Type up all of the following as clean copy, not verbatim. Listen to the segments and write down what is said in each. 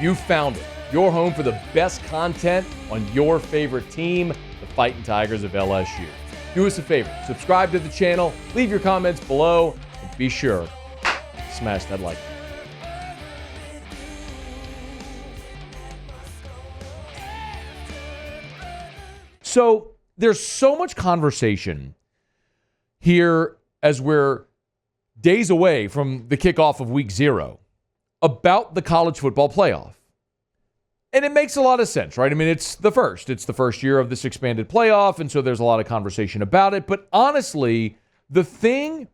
You found it. Your home for the best content on your favorite team, the Fighting Tigers of LSU. Do us a favor. Subscribe to the channel. Leave your comments below. And be sure to smash that like button. So there's so much conversation here as we're days away from the kickoff of week 0 about the college football playoff. And it makes a lot of sense, right? I mean, it's the first year of this expanded playoff, and so there's a lot of conversation about it. But honestly, the thing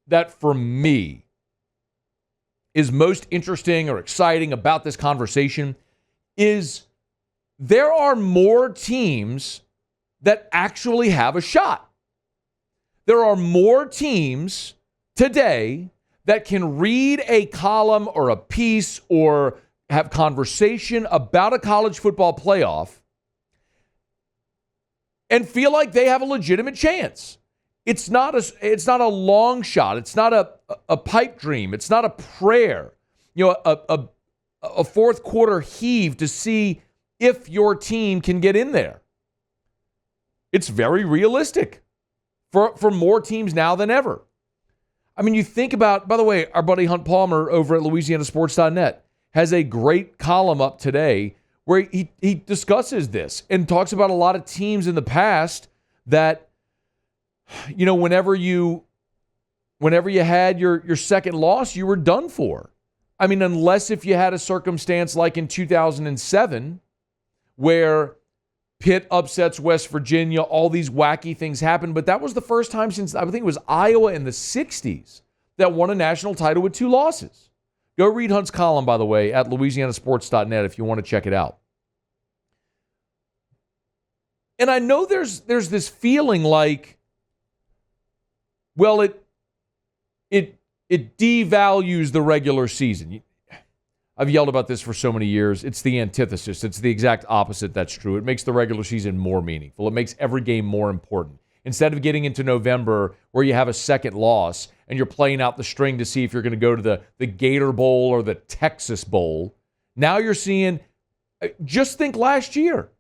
that for me is most interesting or exciting about this conversation is there are more teams that actually have a shot. There are more teams today that can read a column or a piece or have conversation about a college football playoff and feel like they have a legitimate chance. It's not a long shot. It's not a pipe dream. It's not a prayer. You know, a fourth quarter heave to see if your team can get in there. It's very realistic for more teams now than ever. I mean, you think about, by the way, our buddy Hunt Palmer over at LouisianaSports.net has a great column up today where he discusses this and talks about a lot of teams in the past that, you know, whenever you had your second loss, you were done for. I mean, unless if you had a circumstance like in 2007 where Pitt upsets West Virginia, all these wacky things happen. But that was the first time since, I think it was Iowa in the 60s, that won a national title with 2 losses. Go read Hunt's column, by the way, at LouisianaSports.net if you want to check it out. And I know there's this feeling like, well, it devalues the regular season. I've yelled about this for so many years. It's the antithesis. It's the exact opposite that's true. It makes the regular season more meaningful. It makes every game more important. Instead of getting into November where you have a second loss and you're playing out the string to see if you're going to go to the Gator Bowl or the Texas Bowl, now you're seeing, just think last year,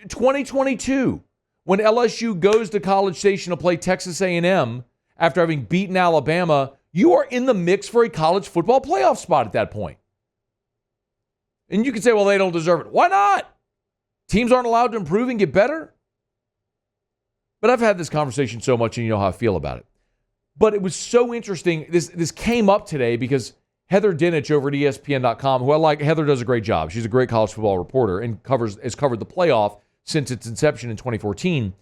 2022, when LSU goes to College Station to play Texas A&M after having beaten Alabama, you are in the mix for a college football playoff spot at that point. And you can say, well, they don't deserve it. Why not? Teams aren't allowed to improve and get better. But I've had this conversation so much, and you know how I feel about it. But it was so interesting. This came up today because Heather Dinich over at ESPN.com, who I like, Heather does a great job. She's a great college football reporter and has covered the playoff since its inception in 2014.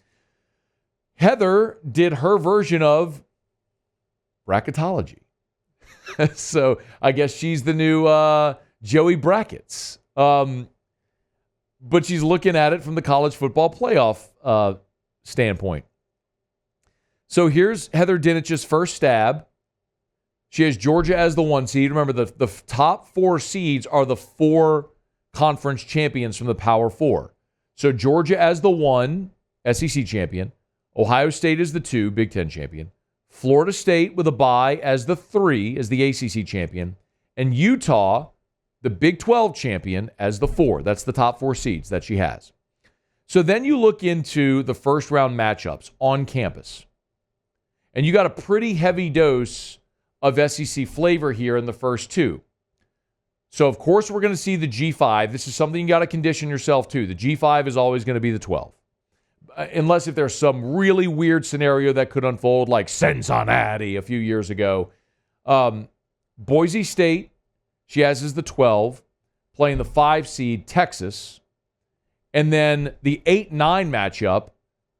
Heather did her version of Bracketology. So I guess she's the new Joey Brackets. But she's looking at it from the college football playoff standpoint. So here's Heather Dinich's first stab. She has Georgia as the 1 seed. Remember, the top 4 seeds are the 4 conference champions from the Power 4. So Georgia as the 1, SEC champion. Ohio State is the 2, Big Ten champion. Florida State with a bye as the 3, as the ACC champion. And Utah, the Big 12 champion, as the 4. That's the top 4 seeds that she has. So then you look into the first round matchups on campus. And you got a pretty heavy dose of SEC flavor here in the first 2. So, of course, we're going to see the G5. This is something you got to condition yourself to. The G5 is always going to be the 12. Unless if there's some really weird scenario that could unfold, like Cincinnati a few years ago. Boise State, she has as the 12, playing the 5 seed Texas. And then the 8-9 matchup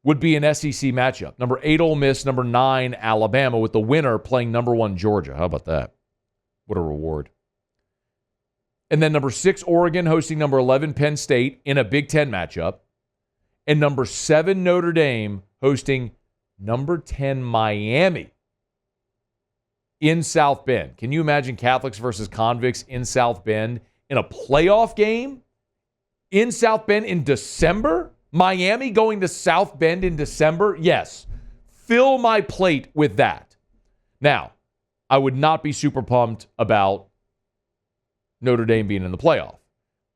would be an SEC matchup. Number 8, Ole Miss. Number 9, Alabama, with the winner playing number 1, Georgia. How about that? What a reward. And then number 6, Oregon, hosting number 11, Penn State, in a Big Ten matchup. And number 7, Notre Dame, hosting number 10, Miami, in South Bend. Can you imagine Catholics versus convicts in South Bend in a playoff game in South Bend in December? Miami going to South Bend in December? Yes. Fill my plate with that. Now, I would not be super pumped about Notre Dame being in the playoff.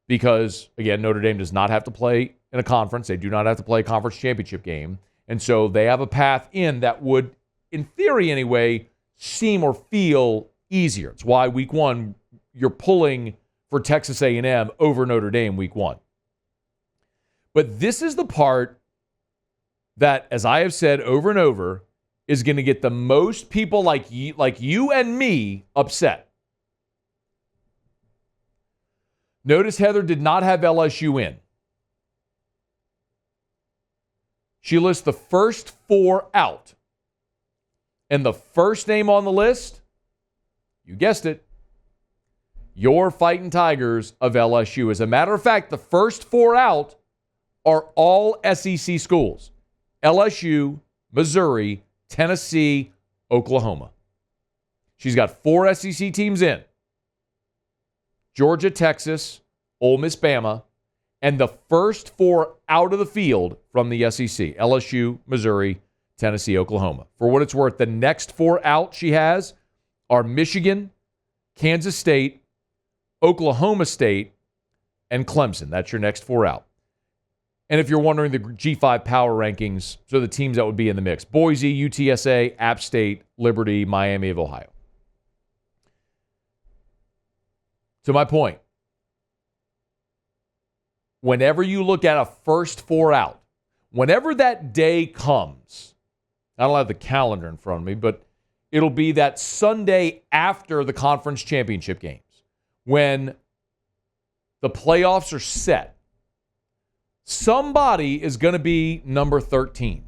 Because, again, Notre Dame does not have to play in a conference. They do not have to play a conference championship game. And so they have a path in that would, in theory anyway, seem or feel easier. It's why week one, you're pulling for Texas A&M over Notre Dame week one. But this is the part that, as I have said over and over, is going to get the most people like you and me upset. Notice Heather did not have LSU in. She lists the first four out. And the first name on the list, you guessed it, your Fighting Tigers of LSU. As a matter of fact, the first four out are all SEC schools. LSU, Missouri, Tennessee, Oklahoma. She's got four SEC teams in. Georgia, Texas, Ole Miss, Bama, and the first four out of the field from the SEC, LSU, Missouri, Tennessee, Oklahoma. For what it's worth, the next four out she has are Michigan, Kansas State, Oklahoma State, and Clemson. That's your next four out. And if you're wondering, the G5 power rankings, so the teams that would be in the mix: Boise, UTSA, App State, Liberty, Miami of Ohio. To my point, whenever you look at a first four out, whenever that day comes, I don't have the calendar in front of me, but it'll be that Sunday after the conference championship games, when the playoffs are set. Somebody is going to be number 13.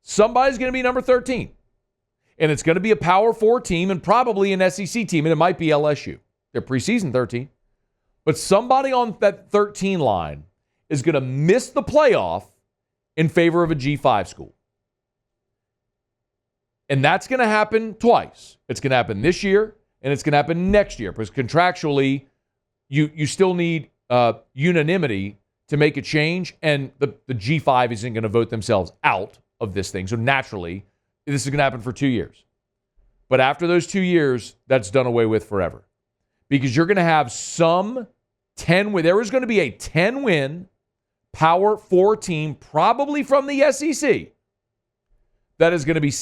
Somebody's going to be number 13. And it's going to be a Power 4 team and probably an SEC team, and it might be LSU. They're preseason 13. But somebody on that 13 line is going to miss the playoff in favor of a G5 school. And that's going to happen twice. It's going to happen this year, and it's going to happen next year, because contractually, you still need unanimity to make a change, and the G5 isn't going to vote themselves out of this thing. So naturally, this is going to happen for 2 years. But after those 2 years, that's done away with forever. Because you're going to have some 10-win. There is going to be a 10-win Power 4 team, probably from the SEC, that is going to be,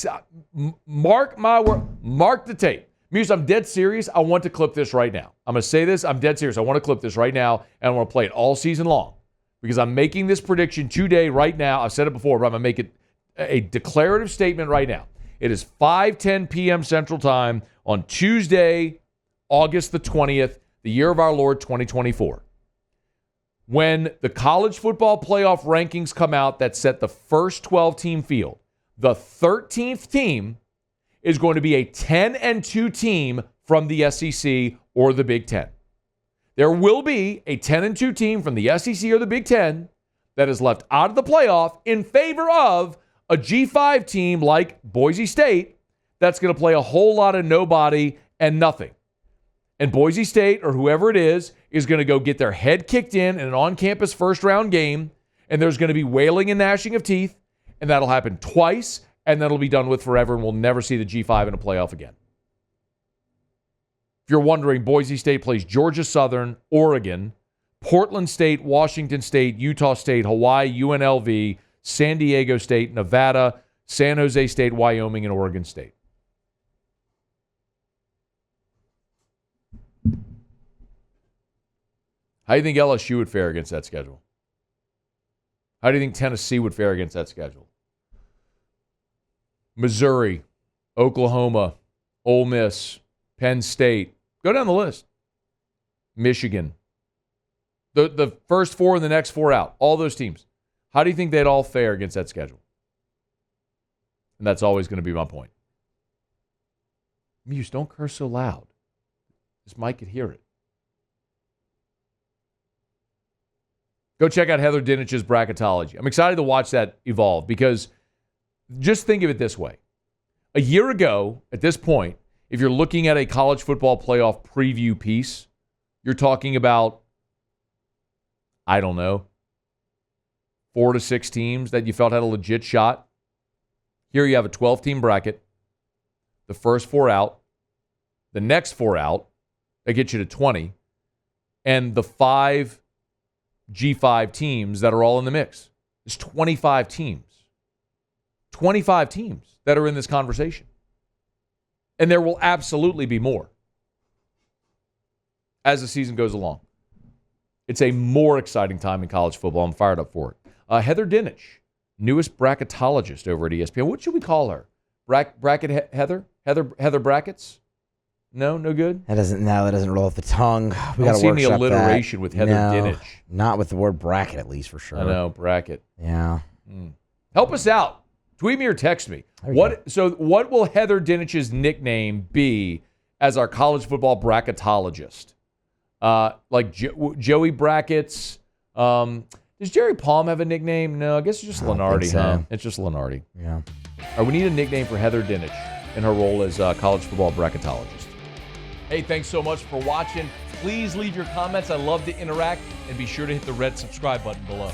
mark my word, mark the tape. Muse, I'm dead serious. I want to clip this right now. I'm going to say this. I'm dead serious. I want to clip this right now, and I want to play it all season long, because I'm making this prediction today, right now. I've said it before, but I'm going to make it a declarative statement right now. It is 5:10 p.m. Central Time on Tuesday, August the 20th, the year of our Lord 2024. When the college football playoff rankings come out that set the first 12-team field, the 13th team is going to be a 10-2 team from the SEC or the Big Ten. There will be a 10-2 team from the SEC or the Big Ten that is left out of the playoff in favor of a G5 team like Boise State that's going to play a whole lot of nobody and nothing. And Boise State, or whoever it is going to go get their head kicked in an on-campus first-round game, and there's going to be wailing and gnashing of teeth, and that'll happen twice, and that'll be done with forever, and we'll never see the G5 in a playoff again. If you're wondering, Boise State plays Georgia Southern, Oregon, Portland State, Washington State, Utah State, Hawaii, UNLV, San Diego State, Nevada, San Jose State, Wyoming, and Oregon State. How do you think LSU would fare against that schedule? How do you think Tennessee would fare against that schedule? Missouri, Oklahoma, Ole Miss, Penn State. Go down the list. Michigan. The first four and the next four out. All those teams. How do you think they'd all fare against that schedule? And that's always going to be my point. Muse, don't curse so loud. This mic could hear it. Go check out Heather Dinich's Bracketology. I'm excited to watch that evolve, because just think of it this way. A year ago, at this point, if you're looking at a college football playoff preview piece, you're talking about, I don't know, 4 to 6 teams that you felt had a legit shot. Here you have a 12-team bracket, the first 4 out, the next 4 out, That gets you to 20. And the 5 G5 teams that are all in the mix. There's 25 teams. 25 teams that are in this conversation. And there will absolutely be more as the season goes along. It's a more exciting time in college football. I'm fired up for it. Heather Dinich, newest bracketologist over at ESPN. What should we call her? Bracket Heather? Heather Brackets? No good? That doesn't roll off the tongue. We got to see the alliteration with Heather Dinich. Not with the word bracket, at least, for sure. I know, bracket. Yeah. Help us out. Tweet me or text me. What will Heather Dinich's nickname be as our college football bracketologist? Like Joey Brackets. Does Jerry Palm have a nickname? No, I guess it's just Lenardi, huh? It's just Lenardi. Yeah. All right, we need a nickname for Heather Dinich in her role as college football bracketologist. Hey, thanks so much for watching. Please leave your comments. I love to interact. And be sure to hit the red subscribe button below.